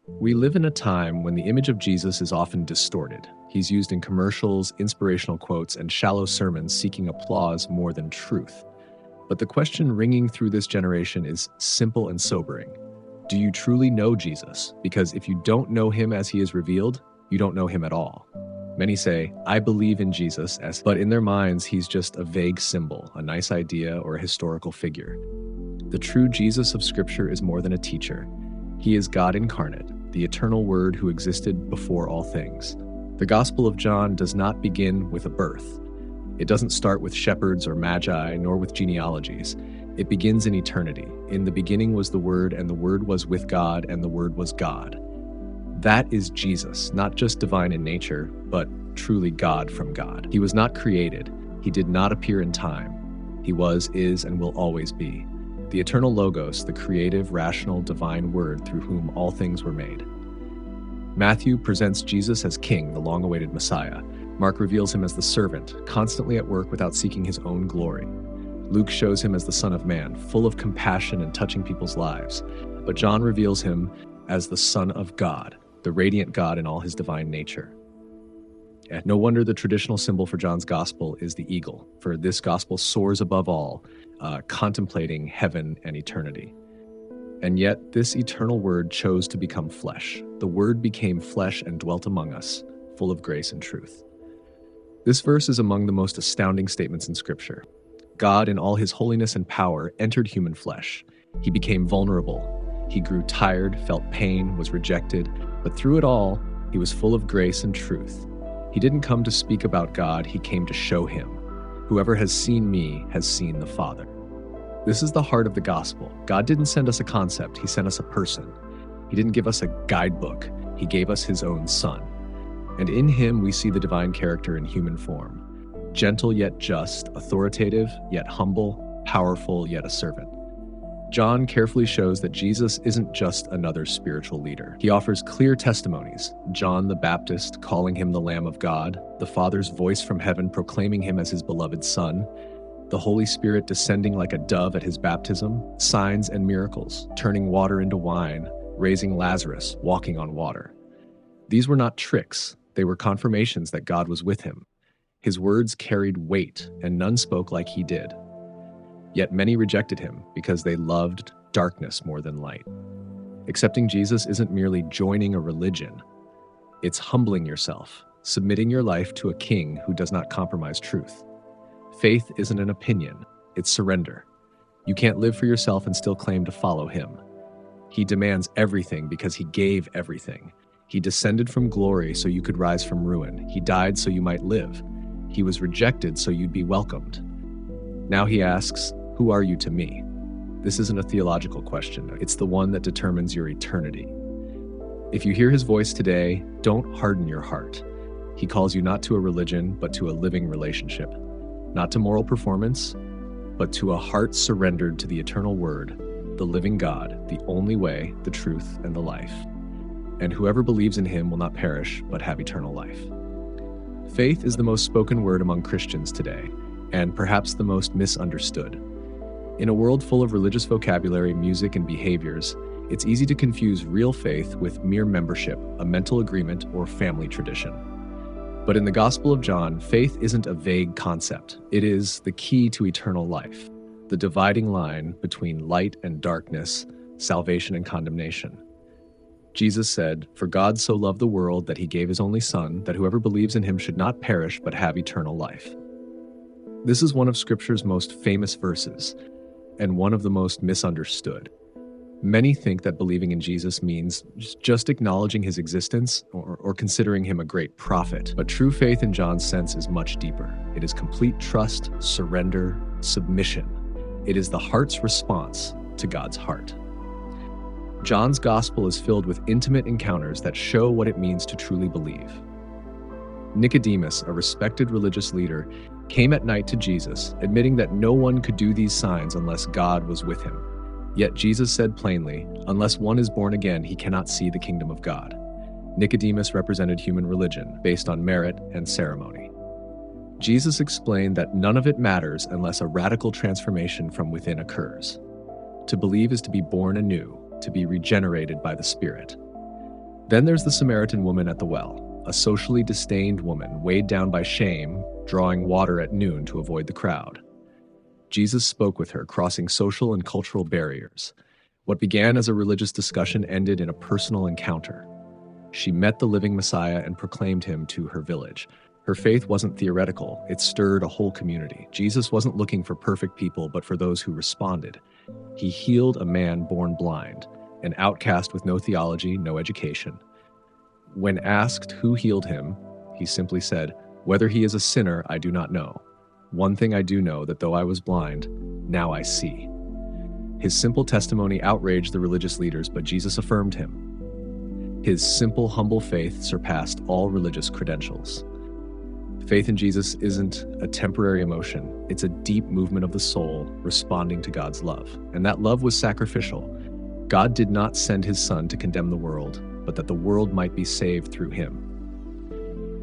We live in a time when the image of Jesus is often distorted. He's used in commercials, inspirational quotes, and shallow sermons seeking applause more than truth. But the question ringing through this generation is simple and sobering. Do you truly know Jesus? Because if you don't know him as he is revealed, you don't know him at all. Many say, I believe in Jesus, but in their minds, he's just a vague symbol, a nice idea, or a historical figure. The true Jesus of Scripture is more than a teacher. He is God incarnate, the eternal Word who existed before all things. The Gospel of John does not begin with a birth. It doesn't start with shepherds or magi, nor with genealogies. It begins in eternity. In the beginning was the Word, and the Word was with God, and the Word was God. That is Jesus, not just divine in nature, but truly God from God. He was not created. He did not appear in time. He was, is, and will always be. The eternal Logos, the creative, rational, divine Word through whom all things were made. Matthew presents Jesus as King, the long-awaited Messiah. Mark reveals him as the servant, constantly at work without seeking his own glory. Luke shows him as the Son of Man, full of compassion and touching people's lives. But John reveals him as the Son of God, the radiant God in all his divine nature. And no wonder the traditional symbol for John's gospel is the eagle, for this gospel soars above all, contemplating heaven and eternity. And yet this eternal Word chose to become flesh. The Word became flesh and dwelt among us, full of grace and truth. This verse is among the most astounding statements in Scripture. God, in all his holiness and power, entered human flesh. He became vulnerable. He grew tired, felt pain, was rejected, but through it all, he was full of grace and truth. He didn't come to speak about God, he came to show him. Whoever has seen me has seen the Father. This is the heart of the gospel. God didn't send us a concept, he sent us a person. He didn't give us a guidebook, he gave us his own Son. And in him we see the divine character in human form. Gentle yet just, authoritative yet humble, powerful yet a servant. John carefully shows that Jesus isn't just another spiritual leader. He offers clear testimonies. John the Baptist calling him the Lamb of God, the Father's voice from heaven proclaiming him as his beloved Son, the Holy Spirit descending like a dove at his baptism, signs and miracles, turning water into wine, raising Lazarus, walking on water. These were not tricks. They were confirmations that God was with him. His words carried weight, and none spoke like he did. Yet many rejected him because they loved darkness more than light. Accepting Jesus isn't merely joining a religion. It's humbling yourself, submitting your life to a king who does not compromise truth. Faith isn't an opinion, it's surrender. You can't live for yourself and still claim to follow him. He demands everything because he gave everything. He descended from glory so you could rise from ruin. He died so you might live. He was rejected so you'd be welcomed. Now he asks, who are you to me? This isn't a theological question. It's the one that determines your eternity. If you hear his voice today, don't harden your heart. He calls you not to a religion, but to a living relationship. Not to moral performance, but to a heart surrendered to the eternal Word, the living God, the only way, the truth, and the life. And whoever believes in him will not perish, but have eternal life. Faith is the most spoken word among Christians today, and perhaps the most misunderstood. In a world full of religious vocabulary, music, and behaviors, it's easy to confuse real faith with mere membership, a mental agreement, or family tradition. But in the Gospel of John, faith isn't a vague concept. It is the key to eternal life, the dividing line between light and darkness, salvation and condemnation. Jesus said, "For God so loved the world that he gave his only Son, that whoever believes in him should not perish but have eternal life." This is one of Scripture's most famous verses, and one of the most misunderstood. Many think that believing in Jesus means just acknowledging his existence or considering him a great prophet. But true faith in John's sense is much deeper. It is complete trust, surrender, submission. It is the heart's response to God's heart. John's gospel is filled with intimate encounters that show what it means to truly believe. Nicodemus, a respected religious leader, came at night to Jesus, admitting that no one could do these signs unless God was with him. Yet Jesus said plainly, unless one is born again, he cannot see the kingdom of God. Nicodemus represented human religion, based on merit and ceremony. Jesus explained that none of it matters unless a radical transformation from within occurs. To believe is to be born anew, to be regenerated by the Spirit. Then there's the Samaritan woman at the well, a socially disdained woman weighed down by shame, drawing water at noon to avoid the crowd. Jesus spoke with her, crossing social and cultural barriers. What began as a religious discussion ended in a personal encounter. She met the living Messiah and proclaimed him to her village. Her faith wasn't theoretical, it stirred a whole community. Jesus wasn't looking for perfect people, but for those who responded. He healed a man born blind, an outcast with no theology, no education. When asked who healed him, he simply said, "Whether he is a sinner, I do not know. One thing I do know, that though I was blind, now I see." His simple testimony outraged the religious leaders, but Jesus affirmed him. His simple, humble faith surpassed all religious credentials. Faith in Jesus isn't a temporary emotion. It's a deep movement of the soul responding to God's love. And that love was sacrificial. God did not send his Son to condemn the world, but that the world might be saved through him.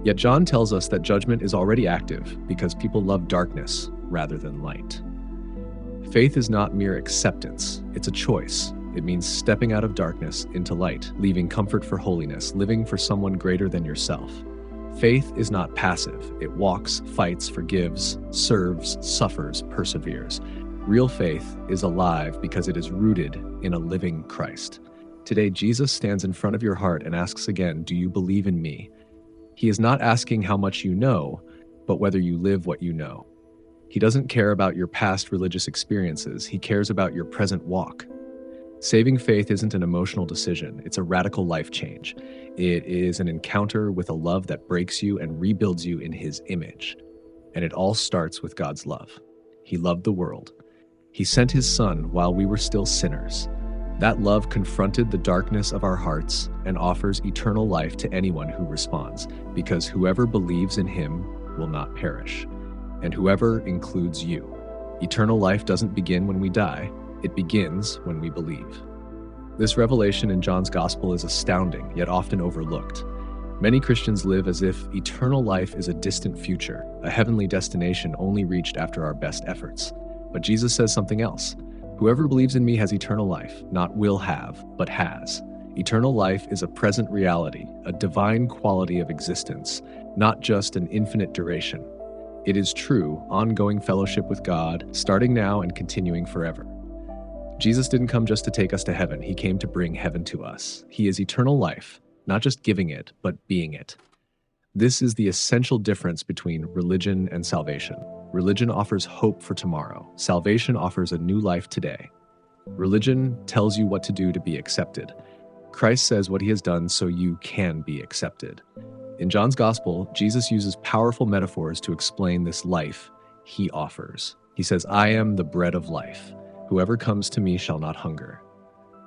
Yet John tells us that judgment is already active because people love darkness rather than light. Faith is not mere acceptance, it's a choice. It means stepping out of darkness into light, leaving comfort for holiness, living for someone greater than yourself. Faith is not passive. It walks, fights, forgives, serves, suffers, perseveres. Real faith is alive because it is rooted in a living Christ. Today, Jesus stands in front of your heart and asks again, "Do you believe in me?" He is not asking how much you know, but whether you live what you know. He doesn't care about your past religious experiences. He cares about your present walk. Saving faith isn't an emotional decision. It's a radical life change. It is an encounter with a love that breaks you and rebuilds you in his image. And it all starts with God's love. He loved the world. He sent his Son while we were still sinners. That love confronted the darkness of our hearts and offers eternal life to anyone who responds, because whoever believes in him will not perish. And whoever includes you. Eternal life doesn't begin when we die. It begins when we believe. This revelation in John's Gospel is astounding, yet often overlooked. Many Christians live as if eternal life is a distant future, a heavenly destination only reached after our best efforts. But Jesus says something else. Whoever believes in me has eternal life, not will have, but has. Eternal life is a present reality, a divine quality of existence, not just an infinite duration. It is true, ongoing fellowship with God, starting now and continuing forever. Jesus didn't come just to take us to heaven. He came to bring heaven to us. He is eternal life, not just giving it, but being it. This is the essential difference between religion and salvation. Religion offers hope for tomorrow. Salvation offers a new life today. Religion tells you what to do to be accepted. Christ says what he has done so you can be accepted. In John's Gospel, Jesus uses powerful metaphors to explain this life he offers. He says, "I am the bread of life. Whoever comes to me shall not hunger."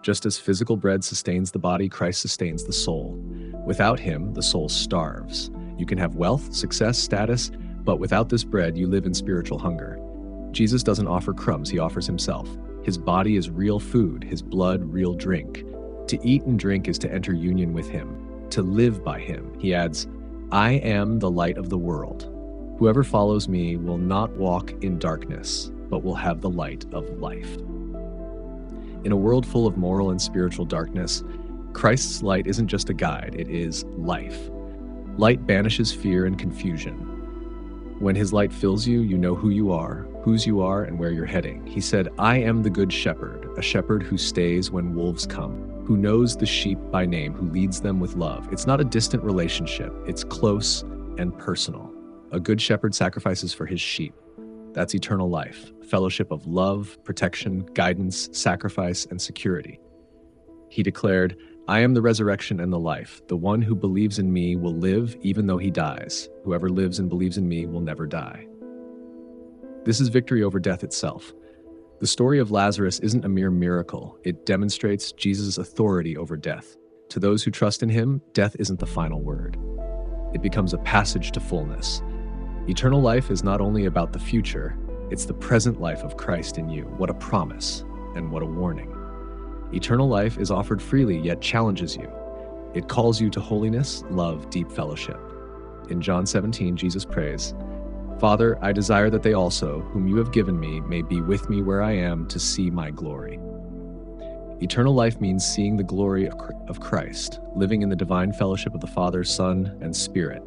Just as physical bread sustains the body, Christ sustains the soul. Without him, the soul starves. You can have wealth, success, status, but without this bread, you live in spiritual hunger. Jesus doesn't offer crumbs, he offers himself. His body is real food, his blood real drink. To eat and drink is to enter union with him, to live by him. He adds, "I am the light of the world. Whoever follows me will not walk in darkness, but will have the light of life." In a world full of moral and spiritual darkness, Christ's light isn't just a guide, it is life. Light banishes fear and confusion. When his light fills you, you know who you are, whose you are, and where you're heading. He said, "I am the good shepherd, a shepherd who stays when wolves come, who knows the sheep by name, who leads them with love." It's not a distant relationship, it's close and personal. A good shepherd sacrifices for his sheep. That's eternal life, fellowship of love, protection, guidance, sacrifice, and security. He declared, "I am the resurrection and the life. The one who believes in me will live even though he dies. Whoever lives and believes in me will never die." This is victory over death itself. The story of Lazarus isn't a mere miracle. It demonstrates Jesus' authority over death. To those who trust in him, death isn't the final word. It becomes a passage to fullness. Eternal life is not only about the future, it's the present life of Christ in you. What a promise, and what a warning. Eternal life is offered freely, yet challenges you. It calls you to holiness, love, deep fellowship. In John 17, Jesus prays, "Father, I desire that they also, whom you have given me, may be with me where I am to see my glory." Eternal life means seeing the glory of Christ, living in the divine fellowship of the Father, Son, and Spirit.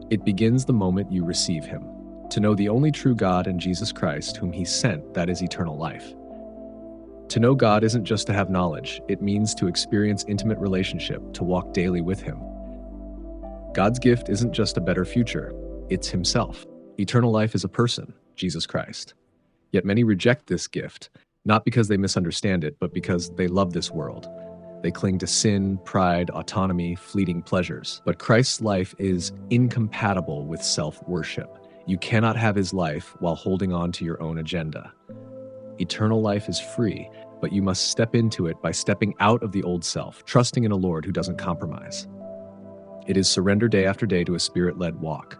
It begins the moment you receive Him. To know the only true God and Jesus Christ, whom He sent, that is eternal life. To know God isn't just to have knowledge, it means to experience intimate relationship, to walk daily with Him. God's gift isn't just a better future, it's Himself. Eternal life is a person, Jesus Christ. Yet many reject this gift, not because they misunderstand it, but because they love this world. They cling to sin, pride, autonomy, fleeting pleasures. But Christ's life is incompatible with self-worship. You cannot have His life while holding on to your own agenda. Eternal life is free, but you must step into it by stepping out of the old self, trusting in a Lord who doesn't compromise. It is surrender day after day to a Spirit-led walk.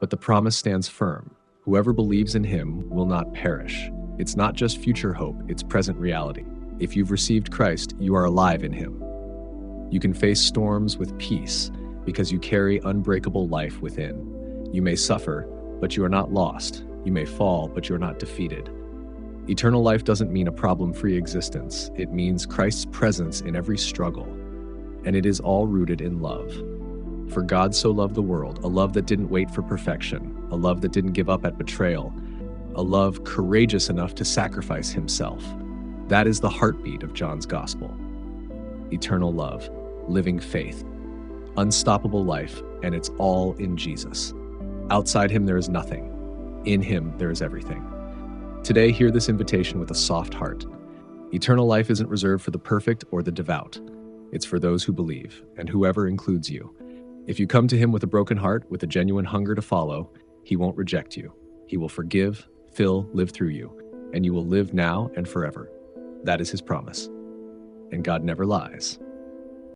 But the promise stands firm. Whoever believes in Him will not perish. It's not just future hope, it's present reality. If you've received Christ, you are alive in Him. You can face storms with peace because you carry unbreakable life within. You may suffer, but you are not lost. You may fall, but you are not defeated. Eternal life doesn't mean a problem-free existence. It means Christ's presence in every struggle. And it is all rooted in love. For God so loved the world, a love that didn't wait for perfection, a love that didn't give up at betrayal, a love courageous enough to sacrifice Himself. That is the heartbeat of John's Gospel. Eternal love, living faith, unstoppable life, and it's all in Jesus. Outside Him there is nothing. In Him there is everything. Today, hear this invitation with a soft heart. Eternal life isn't reserved for the perfect or the devout. It's for those who believe, and whoever includes you. If you come to Him with a broken heart, with a genuine hunger to follow, He won't reject you. He will forgive, fill, live through you, and you will live now and forever. That is His promise. And God never lies.